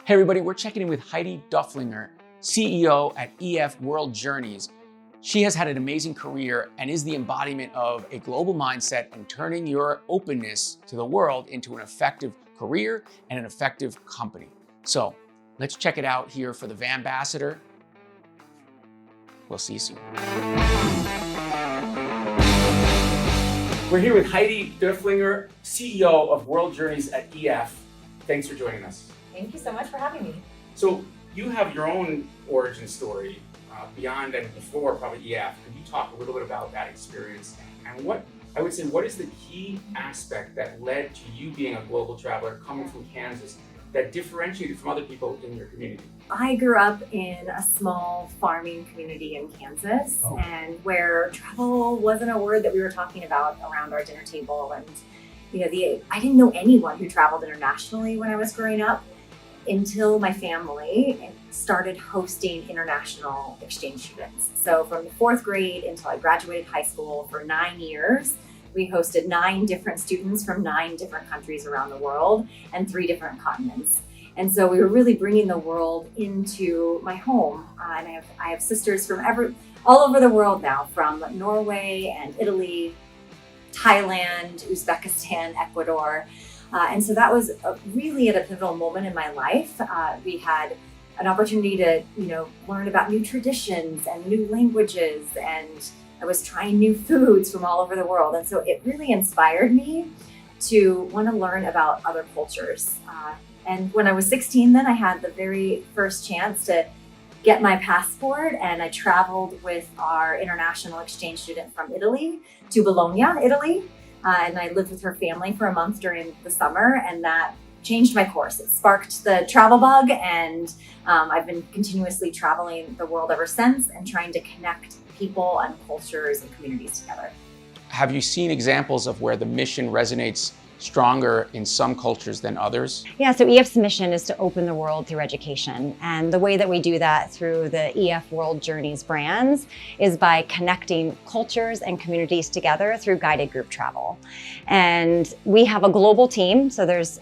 Hey everybody, we're checking in with Heidi Durflinger, CEO at EF World Journeys. She has had an amazing career and is the embodiment of a global mindset and turning your openness to the world into an effective career and an effective company. So let's check it out here for the Vanbassador. We'll see you soon. We're here with Heidi Durflinger, CEO of World Journeys at EF. Thanks for joining us. Thank you so much for having me. So you have your own origin story beyond and before probably EF. Could you talk a little bit about that experience and what is the key aspect that led to you being a global traveler coming from Kansas that differentiated from other people in your community? I grew up in a small farming community in Kansas, and where travel wasn't a word that we were talking about around our dinner table. And I didn't know anyone who traveled internationally when I was growing up until my family started hosting international exchange students. So from the 4th grade until I graduated high school, for 9 years, we hosted 9 different students from 9 different countries around the world and 3 different continents. And so we were really bringing the world into my home. And I have sisters from all over the world now, from Norway and Italy, Thailand, Uzbekistan, Ecuador. And so that was really at a pivotal moment in my life. We had an opportunity to, learn about new traditions and new languages, and I was trying new foods from all over the world. And so it really inspired me to want to learn about other cultures. And when I was 16, then I had the very first chance to get my passport, and I traveled with our international exchange student from Italy to Bologna, Italy. And I lived with her family for a month during the summer, and that changed my course. It sparked the travel bug, and I've been continuously traveling the world ever since and trying to connect people and cultures and communities together. Have you seen examples of where the mission resonates stronger in some cultures than others? Yeah, so EF's mission is to open the world through education. And the way that we do that through the EF World Journeys brands is by connecting cultures and communities together through guided group travel. And we have a global team. So there's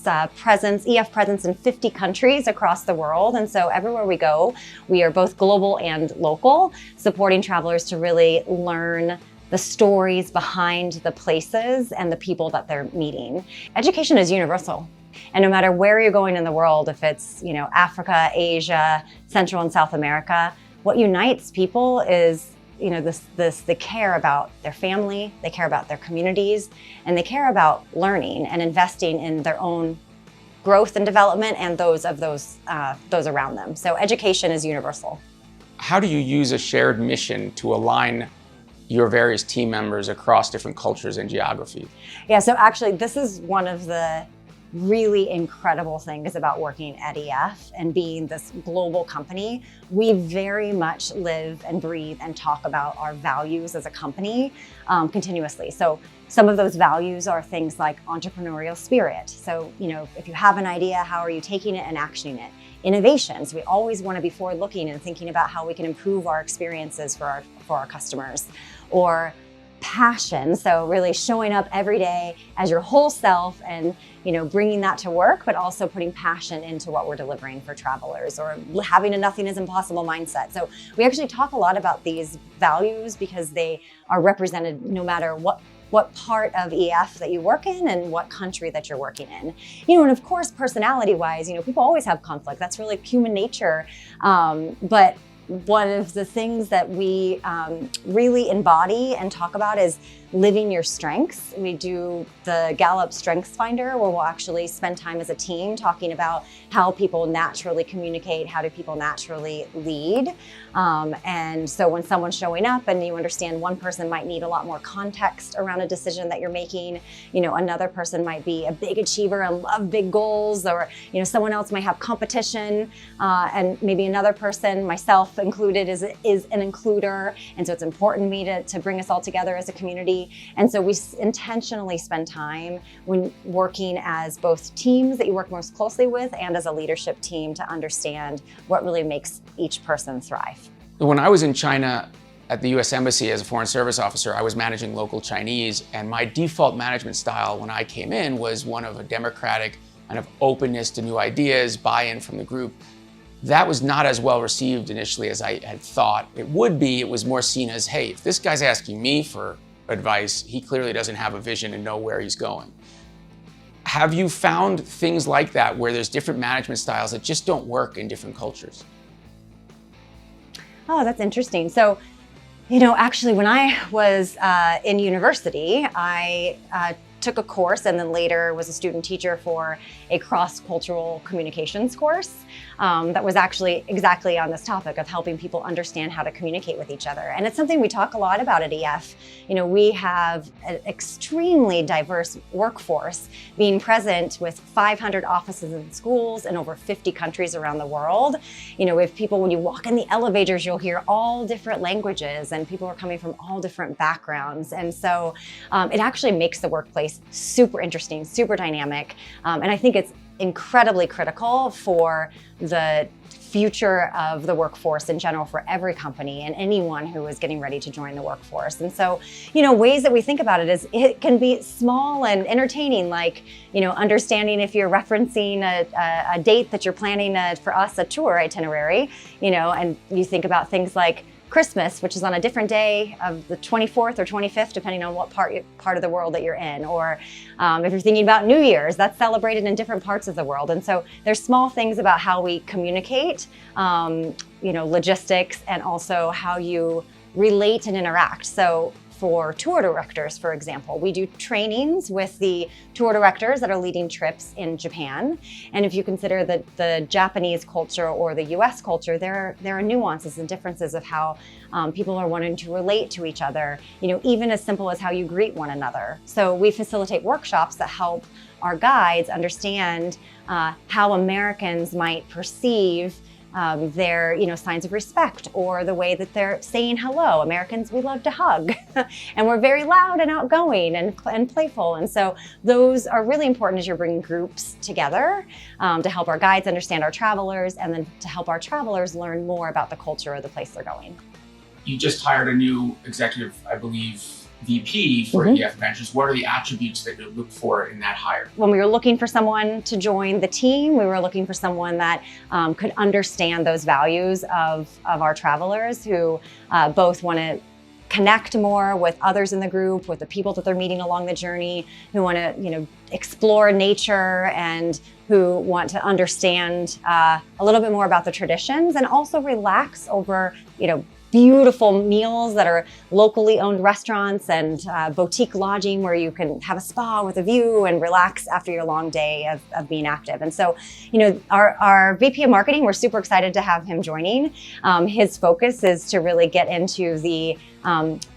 EF presence in 50 countries across the world. And so everywhere we go, we are both global and local, supporting travelers to really learn the stories behind the places and the people that they're meeting. Education is universal. And no matter where you're going in the world, if it's, Africa, Asia, Central and South America, what unites people is, they care about their family, they care about their communities, and they care about learning and investing in their own growth and development and those around them. So education is universal. How do you use a shared mission to align your various team members across different cultures and geography? Yeah, so actually this is one of the really incredible things about working at EF and being this global company. We very much live and breathe and talk about our values as a company continuously. So some of those values are things like entrepreneurial spirit. So, if you have an idea, how are you taking it and actioning it? Innovations, we always want to be forward-looking and thinking about how we can improve our experiences for our customers. Or passion, so really showing up every day as your whole self and bringing that to work, but also putting passion into what we're delivering for travelers, or having a nothing is impossible mindset. So we actually talk a lot about these values because they are represented no matter what part of EF that you work in and what country that you're working in. And of course, personality-wise, people always have conflict. That's really human nature. But one of the things that we really embody and talk about is living your strengths. We do the Gallup Strengths Finder, where we'll actually spend time as a team talking about how people naturally communicate, how do people naturally lead. And so when someone's showing up and you understand one person might need a lot more context around a decision that you're making, another person might be a big achiever and love big goals, or someone else might have competition, and maybe another person, myself included, is an includer. And so it's important to me to bring us all together as a community. And so we intentionally spend time when working as both teams that you work most closely with and as a leadership team to understand what really makes each person thrive. When I was in China at the US Embassy as a Foreign Service Officer, I was managing local Chinese, and my default management style when I came in was one of a democratic kind of openness to new ideas, buy-in from the group. That was not as well received initially as I had thought it would be. It was more seen as, hey, if this guy's asking me for advice, he clearly doesn't have a vision and know where he's going. Have you found things like that where there's different management styles that just don't work in different cultures? Oh, that's interesting. So, actually, when I was in university, I took a course and then later was a student teacher for a cross-cultural communications course that was actually exactly on this topic of helping people understand how to communicate with each other. And it's something we talk a lot about at EF. We have an extremely diverse workforce being present with 500 offices and schools in over 50 countries around the world. We have people, when you walk in the elevators, you'll hear all different languages and people are coming from all different backgrounds. And so it actually makes the workplace super interesting, super dynamic. And I think it's incredibly critical for the future of the workforce in general for every company and anyone who is getting ready to join the workforce. And so, ways that we think about it is it can be small and entertaining, like, understanding if you're referencing a date that you're planning for us, a tour itinerary, and you think about things like Christmas, which is on a different day of the 24th or 25th, depending on what part of the world that you're in. Or if you're thinking about New Year's, that's celebrated in different parts of the world. And so there's small things about how we communicate, logistics, and also how you relate and interact. So for tour directors, for example, we do trainings with the tour directors that are leading trips in Japan. And if you consider the Japanese culture or the US culture, there are nuances and differences of how people are wanting to relate to each other, even as simple as how you greet one another. So we facilitate workshops that help our guides understand how Americans might perceive their signs of respect or the way that they're saying hello. Americans, we love to hug and we're very loud and outgoing and playful. And so those are really important as you're bringing groups together to help our guides understand our travelers and then to help our travelers learn more about the culture of the place they're going. You just hired a new executive, I believe, VP for EF Ventures. What are the attributes that you look for in that hire? When we were looking for someone to join the team, we were looking for someone that could understand those values of our travelers who both want to connect more with others in the group, with the people that they're meeting along the journey, who want to, explore nature and who want to understand a little bit more about the traditions and also relax over, beautiful meals that are locally owned restaurants and boutique lodging where you can have a spa with a view and relax after your long day of being active. And so, our VP of marketing, we're super excited to have him joining. His focus is to really get into the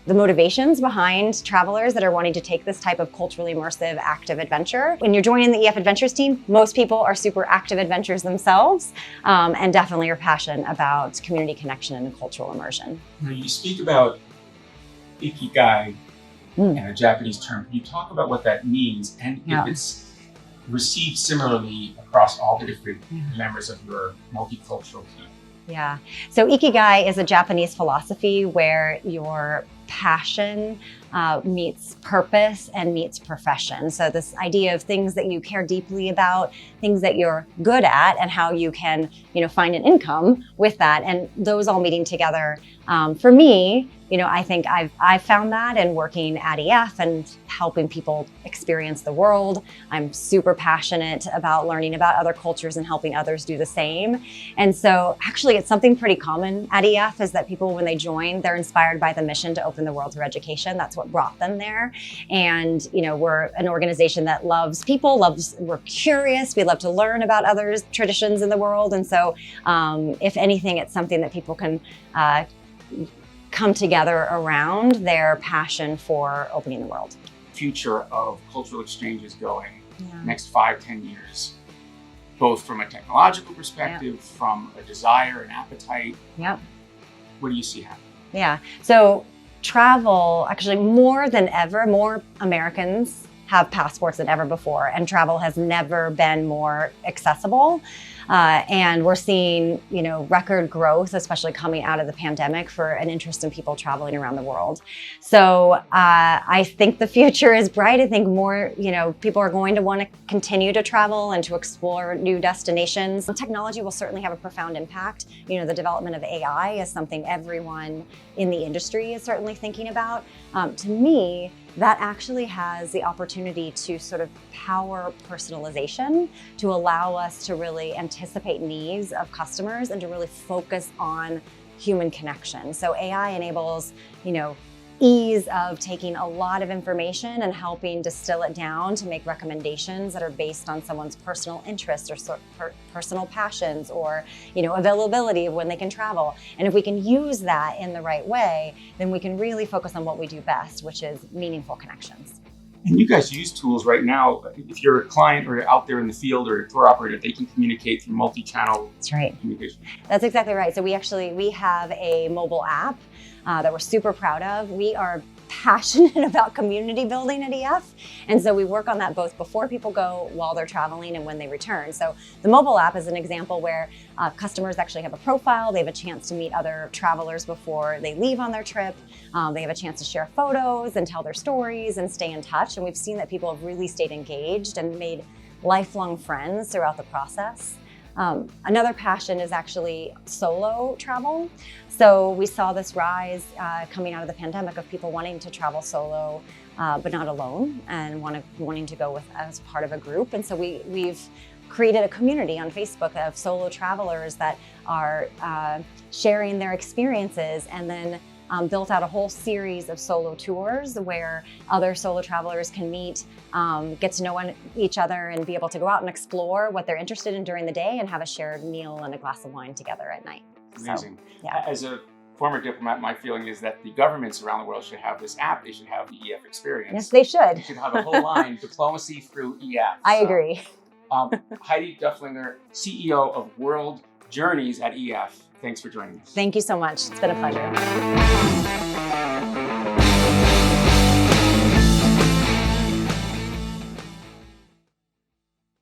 motivations behind travelers that are wanting to take this type of culturally immersive active adventure. When you're joining the EF Adventures team, most people are super active adventurers themselves and definitely are passionate about community connection and cultural immersion. Now you speak about ikigai and a Japanese term. Can you talk about what that means and if it's received similarly across all the different members of your multicultural team? Yeah. So ikigai is a Japanese philosophy where your passion meets purpose and meets profession. So this idea of things that you care deeply about, things that you're good at, and how you can, find an income with that, and those all meeting together. For me, I think I've found that in working at EF and helping people experience the world. I'm super passionate about learning about other cultures and helping others do the same. And so actually it's something pretty common at EF is that people, when they join, they're inspired by the mission to open the world through education. That's what brought them there. And, we're an organization that loves people, we're curious, we love to learn about others' traditions in the world. And so if anything, it's something that people can come together around their passion for opening the world. Future of cultural exchanges going next 5-10 years, both from a technological perspective, from a desire and appetite. Yep. What do you see happening? Yeah. So travel, actually more than ever, more Americans have passports than ever before, and travel has never been more accessible. And we're seeing, record growth, especially coming out of the pandemic, for an interest in people traveling around the world. So I think the future is bright. I think more, people are going to want to continue to travel and to explore new destinations. Technology will certainly have a profound impact. The development of AI is something everyone in the industry is certainly thinking about. To me, that actually has the opportunity to sort of power personalization, to allow us to really anticipate needs of customers and to really focus on human connection. So AI enables, ease of taking a lot of information and helping distill it down to make recommendations that are based on someone's personal interests or personal passions or, availability of when they can travel. And if we can use that in the right way, then we can really focus on what we do best, which is meaningful connections. And you guys use tools right now. If you're a client or out there in the field or a tour operator, they can communicate through multi-channel communication. That's exactly right. So we have a mobile app that we're super proud of. We are passionate about community building at EF. And so we work on that both before people go, while they're traveling, and when they return. So the mobile app is an example where customers actually have a profile. They have a chance to meet other travelers before they leave on their trip. They have a chance to share photos and tell their stories and stay in touch. And we've seen that people have really stayed engaged and made lifelong friends throughout the process. Another passion is actually solo travel. So we saw this rise coming out of the pandemic of people wanting to travel solo, but not alone, and wanting to go as part of a group. And so we've created a community on Facebook of solo travelers that are sharing their experiences, and then built out a whole series of solo tours where other solo travelers can meet, get to know each other, and be able to go out and explore what they're interested in during the day and have a shared meal and a glass of wine together at night. Amazing. So, yeah. As a former diplomat, my feeling is that the governments around the world should have this app. They should have the EF experience. Yes, they should. They should have a whole line, diplomacy through EF. I agree. Heidi Durflinger, CEO of World Journeys at EF. Thanks for joining us. Thank you so much. It's been a pleasure.